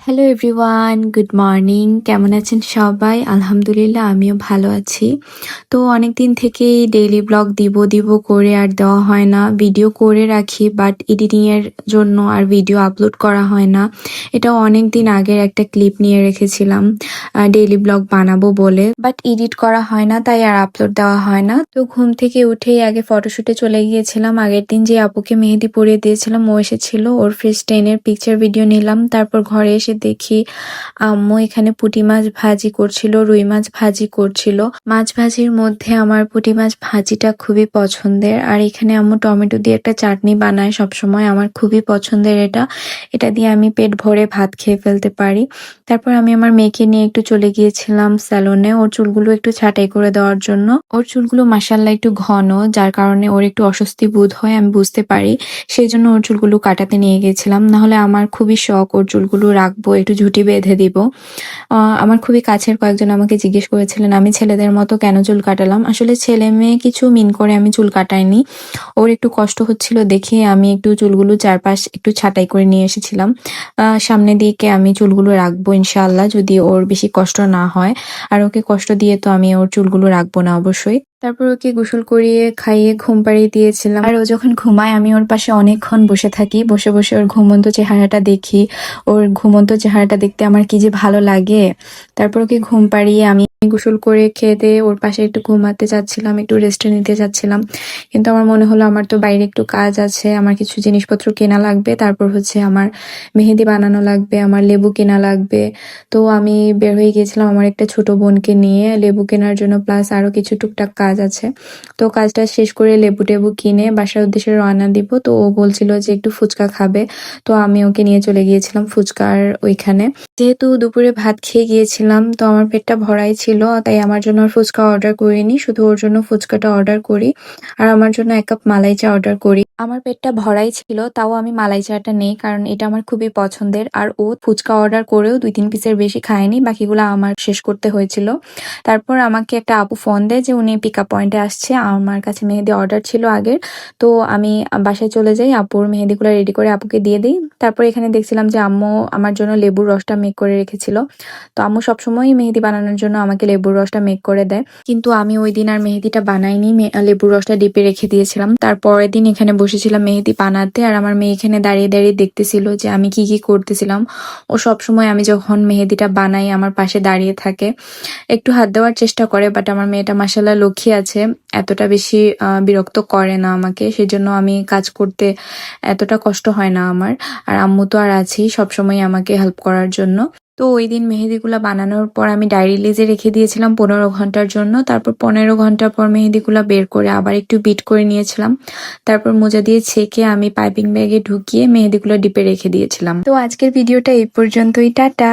Hello everyone, good morning. কেমন আছেন সবাই? আলহামদুলিল্লাহ আমিও ভালো আছি। তো অনেকদিন থেকেই ডেইলি ব্লগ দিব দিব করে আর দেওয়া হয় না। ভিডিও করে রাখি বাট এডিটিং এর জন্য আর ভিডিও আপলোড করা হয় না। এটাও অনেকদিন আগের একটা ক্লিপ নিয়ে রেখেছিলাম ডেইলি ব্লগ বানাবো বলে, বাট এডিট করা হয় না তাই আর আপলোড দেওয়া হয় না। তো ঘুম থেকে উঠেই আগে ফটোশুটে চলে গিয়েছিলাম। আগের দিন যে আপুকে মেহেদি পরিয়ে দিয়েছিলাম ও এসেছিল, ওর ফেস 10 এর পিকচার ভিডিও নিলাম। তারপর ঘরে এসে দেখি আম্মু এখানে পুঁটি মাছ ভাজি করছিল, রুই মাছ ভাজি করছিল। মাছ ভাজির মধ্যে আমার পুঁটি মাছ ভাজিটা খুবই পছন্দের, আর এখানে আম্মু টমেটো দিয়ে একটা চাটনি বানায় সবসময়, আমার খুবই পছন্দের এটা। এটা দিয়ে আমি পেট ভরে ভাত খেয়ে ফেলতে পারি। তারপর আমি আমার মেয়েকে নিয়ে একটু চলে গিয়েছিলাম স্যালনে ওর চুলগুলো একটু ছাঁটাই করে দেওয়ার জন্য। ওর চুলগুলো মাশাআল্লাহ একটু ঘন, যার কারণে ওর একটু অস্বস্তি বোধ হয়, আমি বুঝতে পারি। সেই জন্য ওর চুলগুলো কাটাতে নিয়ে গেছিলাম। নাহলে আমার খুবই শখ ওর চুলগুলো রাখবো, একটু ঝুঁটি বেঁধে দিব। আমার খুবই কাছের কয়েকজন আমাকে জিজ্ঞেস করেছিলেন আমি ছেলেদের মতো কেন চুল কাটালাম। আসলে ছেলে মেয়ে কিছু মিন করে আমি চুল কাটাইনি। ওর একটু কষ্ট হচ্ছিল দেখে আমি একটু চুলগুলো চারপাশ একটু ছাঁটাই করে নিয়ে এসেছিলাম। সামনে দিকে আমি চুলগুলো রাখবো ইনশাআল্লাহ, যদি ওর বেশি কষ্ট না হয়। আর ওকে কষ্ট দিয়ে তো আমি ওর চুলগুলো রাখবো না অবশ্যই। তারপর ওকে গোসল করিয়ে খাইয়ে ঘুম পাড়িয়ে দিয়েছিলাম। আর ও যখন ঘুমায় আমি ওর পাশে অনেকক্ষণ বসে থাকি, বসে বসে ওর ঘুমন্ত চেহারাটা দেখি। ওর ঘুমন্ত চেহারাটা দেখতে আমার কি যে ভালো লাগে। তারপর ওকে ঘুম পাড়িয়ে আমি গোসল করে খেয়ে দিয়ে ওর পাশে একটু ঘুমাতে চাচ্ছিলাম, একটু রেস্ট নিতে চাচ্ছিলাম। কিন্তু আমার মনে হলো আমার তো বাইরে একটু কাজ আছে, আমার কিছু জিনিসপত্র কেনা লাগবে, তারপর হচ্ছে আমার মেহেদি বানানো লাগবে, আমার লেবু কেনা লাগবে। তো আমি বের হয়ে গিয়েছিলাম আমার একটা ছোট বোনকে নিয়ে লেবু কেনার জন্য, প্লাস আরো কিছু টুকটাক কাজ আছে। তো কাজটা শেষ করে লেবু টেবু কিনে বাসার উদ্দেশ্যে রওনা দিব। তো ও বলছিল যে একটু ফুচকা খাবে, তো আমি ওকে নিয়ে চলে গিয়েছিলাম ফুচকার ওইখানে। যেহেতু দুপুরে ভাত খেয়ে গিয়েছিলাম তো আমার পেটটা ভরাই ছিল, তাই আমার জন্য আর ফুচকা অর্ডার করিনি, শুধু ওর জন্য ফুচকাটা অর্ডার করি আর আমার জন্য 1 কাপ মালাই চা অর্ডার করি। আমার পেটটা ভরাই ছিল তাও আমি মালাই চাটা নেই, কারণ এটা আমার খুবই পছন্দের। আর ও ফুচকা অর্ডার করেও 2-3 পিসের বেশি খায়নি, বাকিগুলো আমার শেষ করতে হয়েছিল। তারপর আমাকে একটা আপু ফোন দেয় যে উনি পিক আপ পয়েন্টে আসছে, আমার কাছে মেহেদি অর্ডার ছিল আগের। তো আমি বাসায় চলে যাই, আপুর মেহেদিগুলো রেডি করে আপুকে দিয়ে দিই। তারপর এখানে দেখছিলাম যে আম্মু আমার জন্য লেবুর রসটা মেক করে রেখেছিল। তো আম্মু সবসময়ই মেহেদি বানানোর জন্য আমাকে লেবুর রসটা মেক করে দেয়, কিন্তু আমি ওই দিন আর মেহেদিটা বানাইনি, লেবুর রসটা ডিপে রেখে দিয়েছিলাম। তারপরের দিন এখানে বসেছিলাম মেহেদি বানাতে, আর আমার মেয়ে এখানে দাঁড়িয়ে দাঁড়িয়ে দেখতেছিল যে আমি কি কি করতেছিলাম। ও সবসময় আমি যখন মেহেদিটা বানাই আমার পাশে দাঁড়িয়ে থাকে, একটু হাত দেওয়ার চেষ্টা করে, বাট আমার মেয়েটা মাশাআল্লাহ লক্ষ্মী আছে, এতটা বেশি বিরক্ত করে না আমাকে, সেজন্য আমি কাজ করতে এতটা কষ্ট হয় না আমার। আর আম্মু তো আর আছেই সবসময় আমাকে হেল্প করার জন্য। তো ওই দিন মেহেদিগুলা বানানোর পর আমি ডায়েরি লিজে রেখে দিয়েছিলাম 15 ঘন্টার জন্য। তারপর 15 ঘন্টা পর মেহেদিগুলা বের করে আবার একটু বিট করে নিয়েছিলাম। তারপর মোজা দিয়ে ছেঁকে আমি পাইপিং ব্যাগে ঢুকিয়ে মেহেদিগুলো ডিপে রেখে দিয়েছিলাম। তো আজকের ভিডিওটা এই পর্যন্তই, টাটা।